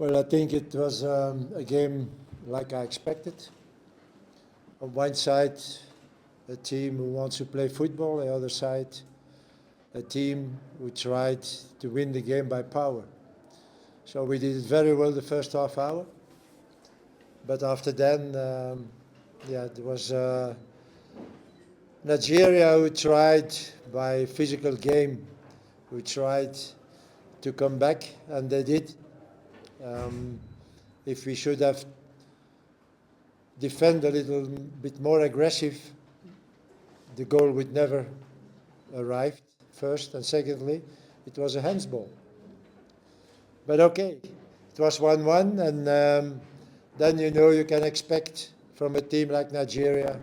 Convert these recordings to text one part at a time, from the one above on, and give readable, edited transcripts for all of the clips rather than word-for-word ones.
Well, I think it was a game like I expected. On one side, a team who wants to play football, the other side, a team who tried to win the game by power. So we did it very well the first half hour. But after then, there was Nigeria who tried by physical game, who tried to come back, and they did. If we should have defend a little bit more aggressive, the goal would never arrive, first. And secondly, it was a handsball. But okay, it was 1-1, and then you can expect from a team like Nigeria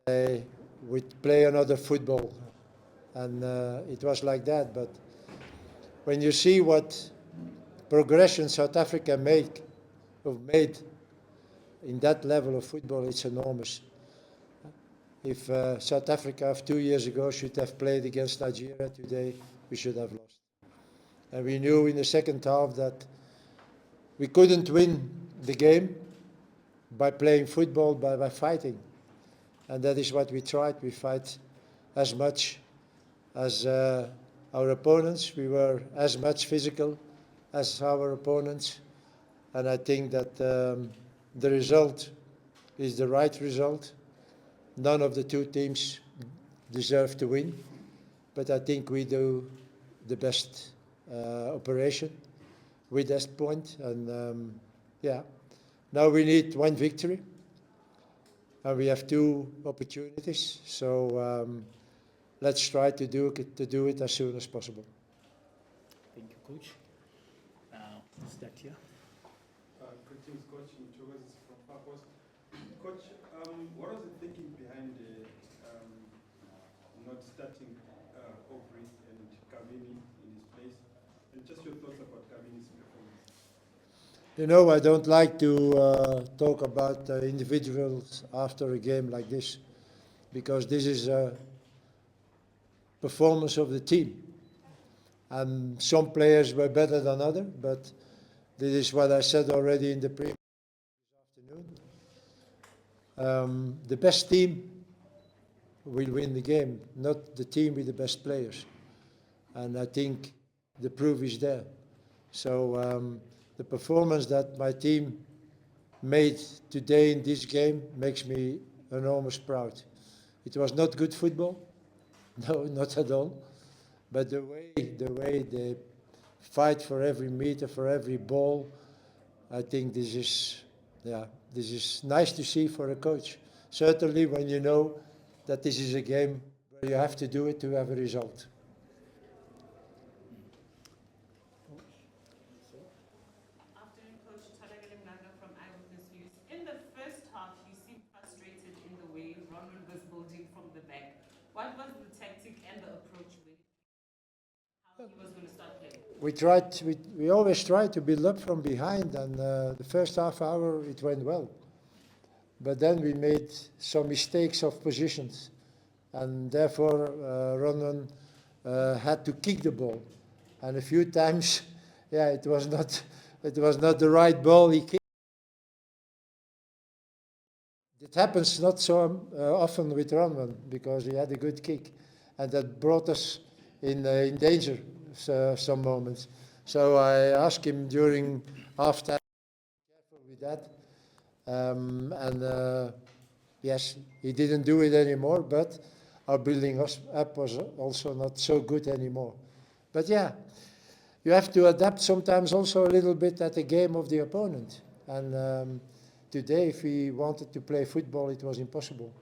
that they would play another football. And it was like that. But when you see what progression South Africa made in that level of football, it's enormous. If South Africa of 2 years ago should have played against Nigeria today, we should have lost. And we knew in the second half that we couldn't win the game by playing football, by fighting. And that is what we tried. We fight as much as our opponents. We were as much physical as our opponents. And I think that the result is the right result. None of the two teams deserve to win, but I think we do the best operation with that point. And now we need one victory, and we have two opportunities. So let's try to do it as soon as possible. Thank you, Coach. Is that here? Greetings, Coach. Mbokazi from Far Coast. Coach, what was the thinking behind not starting Hugo Broos and Kabini in his place? And just your thoughts about Kabini's performance. I don't like to talk about individuals after a game like this, because this is a performance of the team. And some players were better than others, but this is what I said already in the previous afternoon. The best team will win the game, not the team with the best players. And I think the proof is there. So the performance that my team made today in this game makes me enormous proud. It was not good football, no, not at all. But the way they fight for every meter, for every ball, I think this is nice to see for a coach. Certainly when you know that this is a game where you have to do it to have a result. Afternoon, Coach. From Eyewitness News. In the first half, you seemed frustrated in the way Ronald was building from the back. What was the tactic and the approach when how he was going to start playing? We always try to build up from behind, and the first half hour it went well. But then we made some mistakes of positions, and therefore Ronald had to kick the ball. And a few times, it was not the right ball he kicked. It happens not so often with Ronald, because he had a good kick, and that brought us in danger some moments. So I asked him during halftime to be careful with that. Yes, he didn't do it anymore, but our building up was also not so good anymore. But you have to adapt sometimes also a little bit at the game of the opponent. And today, if we wanted to play football, it was impossible.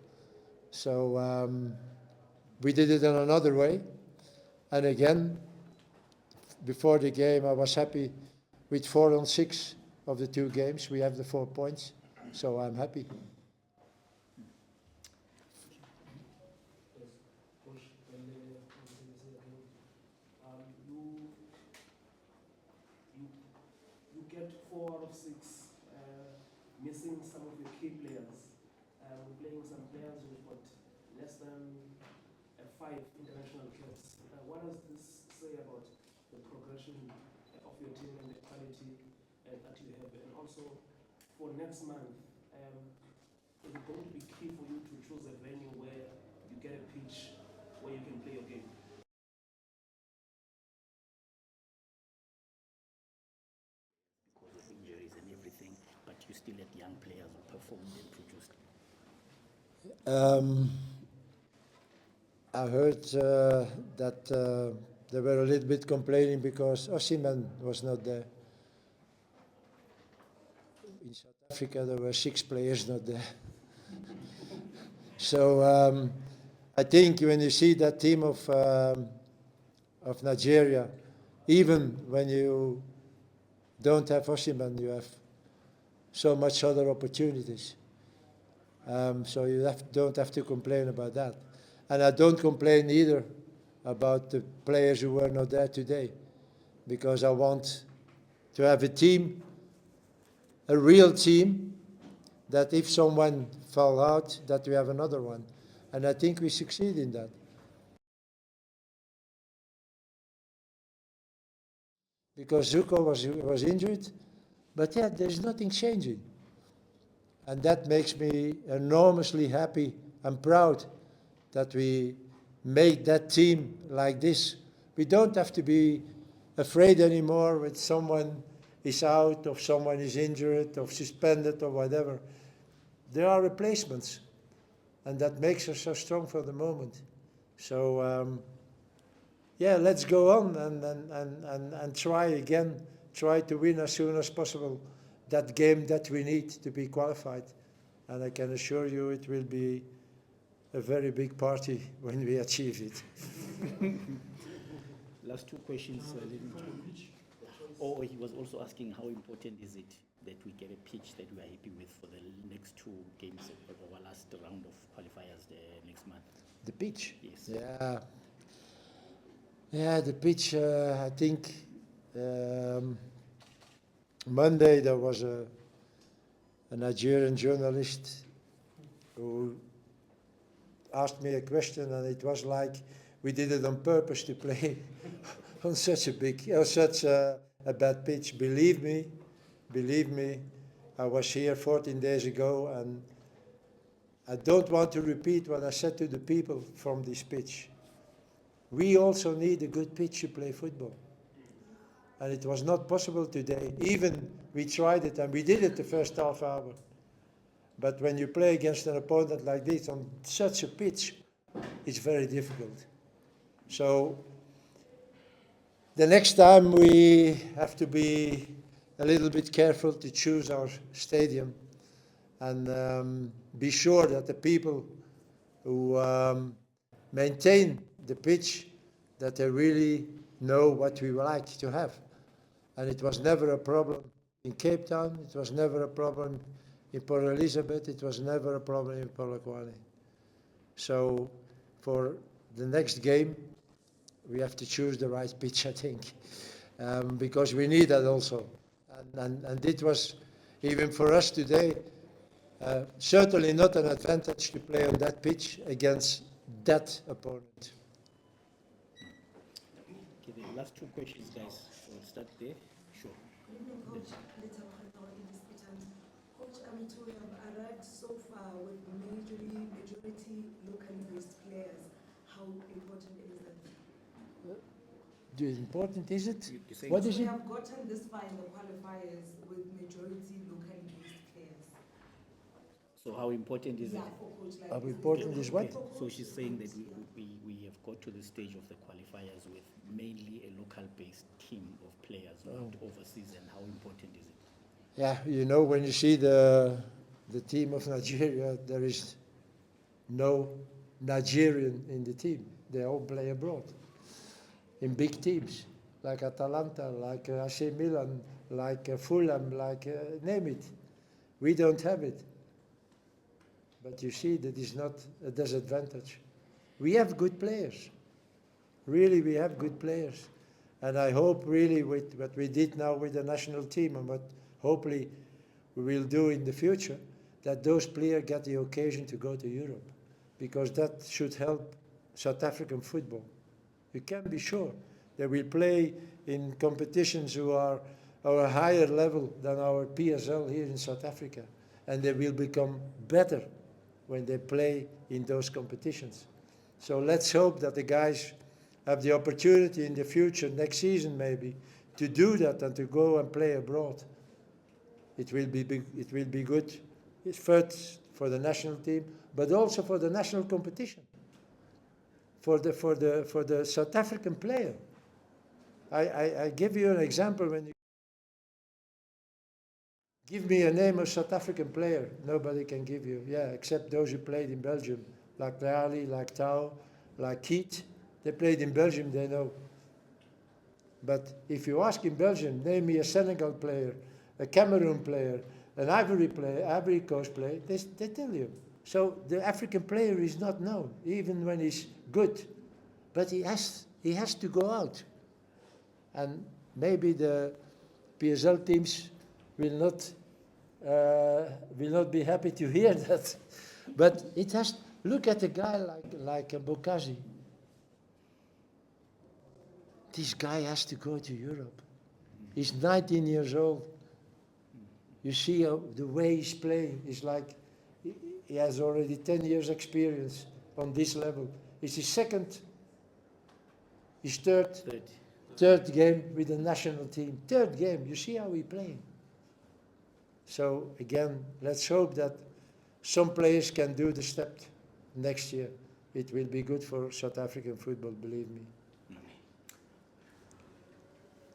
So we did it in another way. And again, before the game, I was happy with 4 on 6 of the 2 games. We have the 4 points, so I'm happy. You get 4 out of 6, missing some of your key players. Playing some players who've got less than 5 international caps. What does this say about the progression of your team and the quality actually have. And also for next month, is it going to be key for you to choose a venue where you get a pitch where you can play your game? Because of injuries and everything, but you still had young players who performed and produced. I heard that they were a little bit complaining because Osimhen was not there. In South Africa, there were 6 players not there. So I think when you see that team of Nigeria, even when you don't have Osimhen, you have so much other opportunities. So you don't have to complain about that. And I don't complain either about the players who were not there today, because I want to have a team, a real team, that if someone fell out, that we have another one. And I think we succeed in that. Because Zuko was injured, but yeah, there's nothing changing. And that makes me enormously happy and proud that we made that team like this. We don't have to be afraid anymore when someone is out, or someone is injured, or suspended, or whatever. There are replacements, and that makes us so strong for the moment. So yeah, let's go on and try again, try to win as soon as possible that game that we need to be qualified. And I can assure you it will be a very big party when we achieve it. Last 2 questions. He was also asking how important is it that we get a pitch that we are happy with for the next 2 games of our last round of qualifiers next month. The pitch? Yes. Yeah. Yeah, the pitch, I think Monday there was a Nigerian journalist who asked me a question, and it was like we did it on purpose to play on such a bad pitch. Believe me, I was here 14 days ago, and I don't want to repeat what I said to the people from this pitch. We also need a good pitch to play football. And it was not possible today. Even we tried it, and we did it the first half hour. But when you play against an opponent like this on such a pitch, it's very difficult. So the next time we have to be a little bit careful to choose our stadium, and be sure that the people who maintain the pitch, that they really know what we would like to have. And it was never a problem in Cape Town, it was never a problem in Port Elizabeth, it was never a problem in Polokwane. So for the next game, we have to choose the right pitch, I think, because we need that also. And it was, even for us today, certainly not an advantage to play on that pitch against that opponent. Okay, the last 2 questions, guys. So we'll start there. Sure. Coach, Coach, we have arrived so far with majority locally based players. How important is that? Important is it? What is We it? have gotten this far in the qualifiers with majority locally based players. So how important is Yeah, it? for coach like How this. important is what? Okay, so she's saying that we have got to the stage of the qualifiers with mainly a local-based team of players, not overseas, and how important is it? Yeah, you know, when you see the team of Nigeria, there is no Nigerian in the team. They all play abroad in big teams, like Atalanta, like AC Milan, like Fulham, like name it. We don't have it. But you see, that is not a disadvantage. We have good players. Really, we have good players. And I hope really with what we did now with the national team, and what hopefully we will do in the future, that those players get the occasion to go to Europe. Because that should help South African football. You can be sure they will play in competitions who are or a higher level than our PSL here in South Africa. And they will become better when they play in those competitions. So let's hope that the guys have the opportunity in the future, next season maybe, to do that and to go and play abroad. It will be good. It's first for the national team, but also for the national competition, for the South African player. I give you an example. When you give me a name of South African player, nobody can give you. Yeah, except those who played in Belgium, like Lali, like Tau, like Keith. They played in Belgium, they know. But if you ask in Belgium, name me a Senegal player, a Cameroon player, an Ivory Coast player, they tell you. So the African player is not known, even when he's good. But he has to go out. And maybe the PSL teams will not be happy to hear that. But it has, look at a guy like Mbokazi. This guy has to go to Europe. He's 19 years old. You see the way he's playing. It's like he has already 10 years experience on this level. It's his third game with the national team. Third game. You see how he's playing. So again, let's hope that some players can do the step next year. It will be good for South African football, believe me.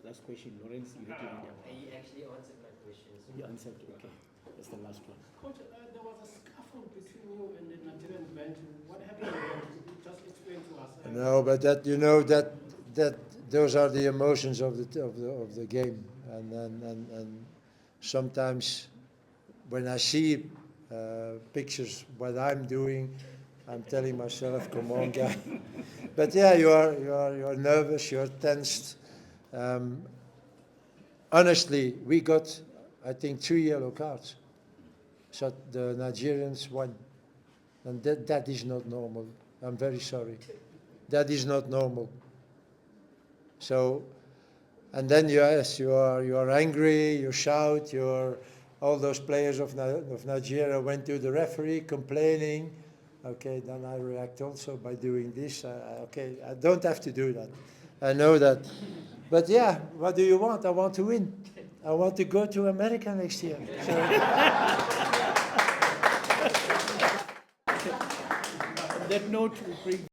Last question, Lawrence. You had to read out. He actually answered my questions. You answered. Okay, that's the last one. Coach, there was a scuffle between you and the Nigerian bench. What happened there? Just explain to us. No, but that you know that those are the emotions of the game, and sometimes when I see pictures what I'm doing, I'm telling myself, "Come on, guy." But yeah, you are nervous, you're tensed. Honestly, we got, I think, 3 yellow cards. So the Nigerians won, and that is not normal. I'm very sorry. That is not normal. So, and then you are angry, you shout, all those players of Nigeria went to the referee complaining. Okay, then I react also by doing this. Okay, I don't have to do that. I know that. But yeah, what do you want? I want to win. I want to go to America next year. So. On that note, we bring